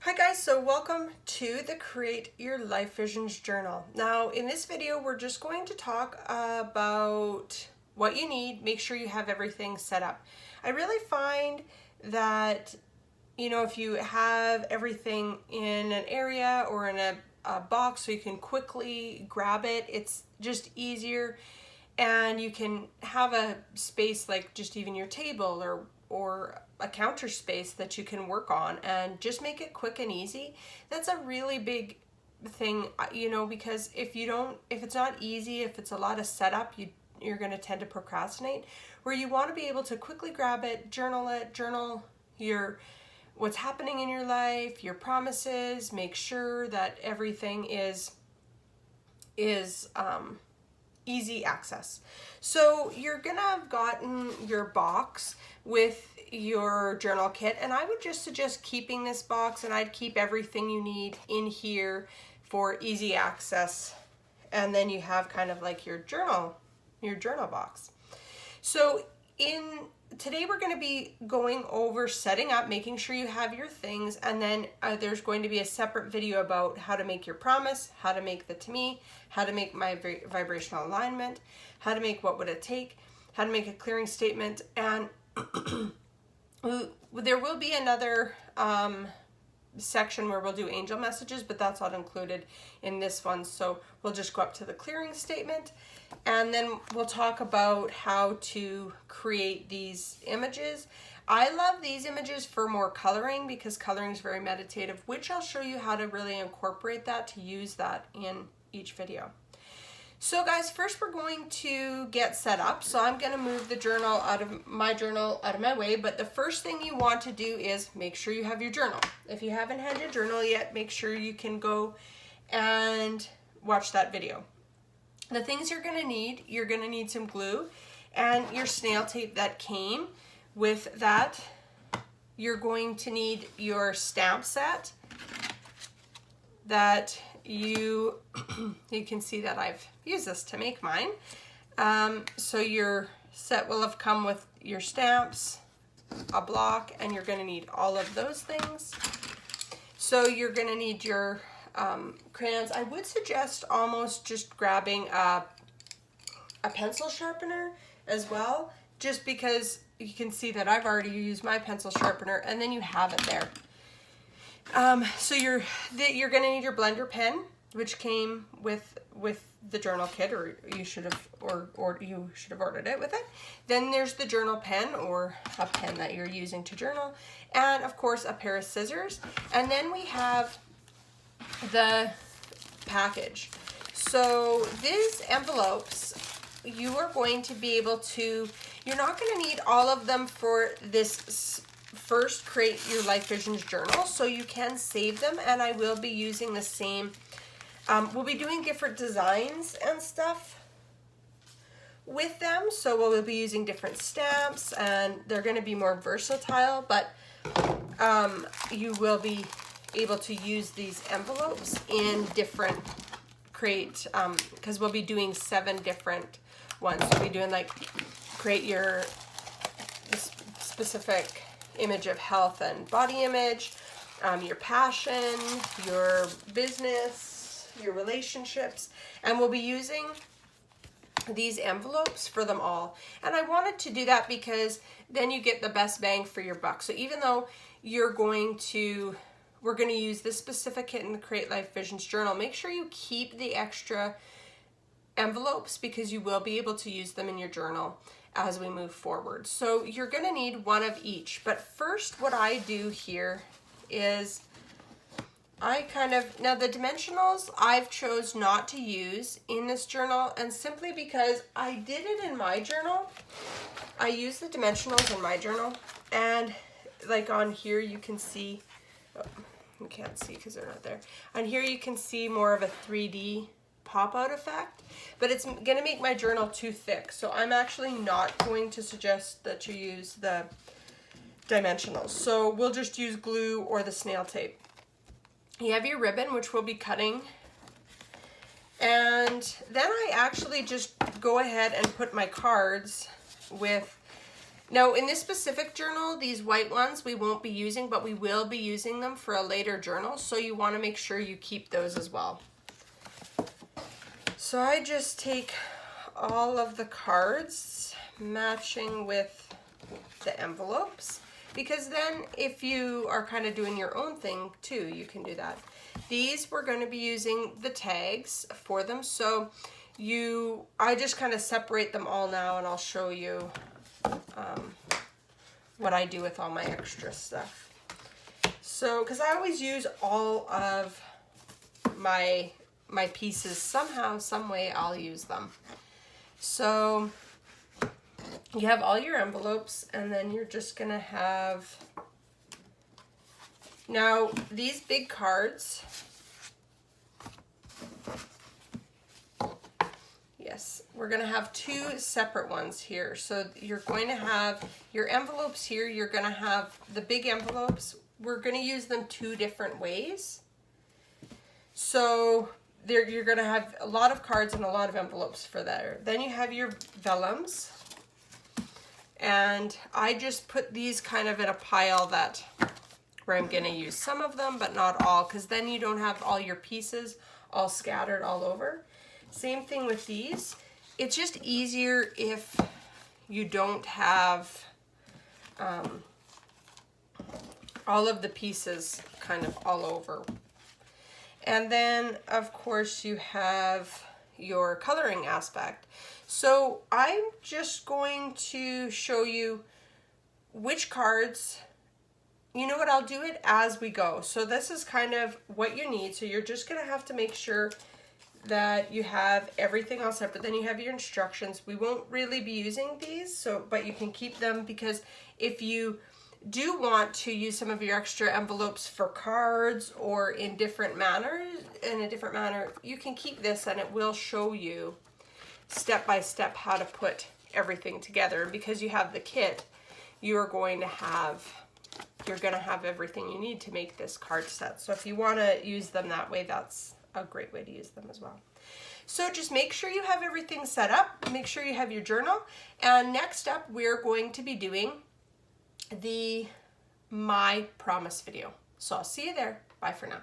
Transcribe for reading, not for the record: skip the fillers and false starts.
Hi guys, so welcome to the Create Your Life Visions Journal. Now in this video we're just going to talk about what you need. Make sure you have everything set up. I really find that, you know, if you have everything in an area or in a box so you can quickly grab it, it's just easier, and you can have a space like just even your table or a counter space that you can work on and just make it quick and easy. That's a really big thing, you know, because if it's not easy, if it's a lot of setup, you're going to tend to procrastinate. Where you want to be able to quickly grab it, journal your what's happening in your life, your promises, make sure that everything is easy access. So you're gonna have gotten your box with your journal kit, and I would just suggest keeping this box, and I'd keep everything you need in here for easy access. And then you have kind of like your journal box. So today we're going to be going over setting up, making sure you have your things, and then there's going to be a separate video about how to make your promise, how to make the to me, how to make my vibrational alignment, how to make what would it take, how to make a clearing statement, and there will be another section where we'll do angel messages, but that's not included in this one. So we'll just go up to the clearing statement, and then we'll talk about how to create these images. I love these images for more coloring because coloring is very meditative, which I'll show you how to really incorporate that, to use that in each video. So guys, first we're going to get set up. So I'm going to move the journal out of my way, but the first thing you want to do is make sure you have your journal. If you haven't had your journal yet, make sure you can go and watch that video. The things you're going to need some glue and your snail tape that came with that. You're going to need your stamp set that you can see that I've used this to make mine. So your set will have come with your stamps, a block, and you're going to need all of those things. So you're going to need your crayons. I would suggest almost just grabbing a pencil sharpener as well, just because you can see that I've already used my pencil sharpener, and then you have it there. So you're going to need your blender pen, which came with the journal kit, or you should have ordered it with it. Then there's the journal pen, or a pen that you're using to journal, and of course a pair of scissors. And then we have the package. So these envelopes, you are going to be able to, you're not going to need all of them for this first Create Your Life Visions journal, so you can save them, and I will be using the same, we'll be doing different designs and stuff with them, so we'll be using different stamps, and they're going to be more versatile, but you will be able to use these envelopes in different because we'll be doing 7 different ones. We'll be doing like create your specific image of health and body image, your passion, your business, your relationships, and we'll be using these envelopes for them all. And I wanted to do that because then you get the best bang for your buck. So even though we're going to use this specific kit in the Create Life Visions journal, make sure you keep the extra envelopes because you will be able to use them in your journal as we move forward. So you're going to need one of each. But first, what I do here is now the dimensionals I've chose not to use in this journal, and simply because I did it in my journal. I use the dimensionals in my journal, and like on here you can see, you can't see because they're not there. On here you can see more of a 3D pop-out effect, but it's going to make my journal too thick, so I'm actually not going to suggest that you use the dimensionals. So we'll just use glue or the snail tape. You have your ribbon, which we'll be cutting, and then I actually just go ahead and put my cards with Now, in this specific journal, these white ones we won't be using, but we will be using them for a later journal, so you want to make sure you keep those as well. So I just take all of the cards matching with the envelopes, because then if you are kind of doing your own thing too, you can do that. These we're going to be using the tags for them, so I just kind of separate them all now, and I'll show you what I do with all my extra stuff. So, because I always use all of my pieces somehow, some way I'll use them. So you have all your envelopes, and then you're just gonna have, now these big cards, yes, we're gonna have two separate ones here. So you're going to have your envelopes here, you're gonna have the big envelopes, we're gonna use them two different ways. So there, you're gonna have a lot of cards and a lot of envelopes for that. Then you have your vellums. And I just put these kind of in a pile where I'm gonna use some of them, but not all, because then you don't have all your pieces all scattered all over. Same thing with these. It's just easier if you don't have all of the pieces kind of all over. And then, of course, you have your coloring aspect. So I'm just going to show you which cards, you know what, I'll do it as we go. So this is kind of what you need. So you're just gonna have to make sure that you have everything all separate. Then you have your instructions. We won't really be using these, but you can keep them, because if you do want to use some of your extra envelopes for cards or in a different manner, you can keep this, and it will show you step by step how to put everything together. And because you have the kit, you're going to have everything you need to make this card set. So if you want to use them that way, that's a great way to use them as well. So just make sure you have everything set up, make sure you have your journal, and next up we're going to be doing the My Promise video. So I'll see you there. Bye for now.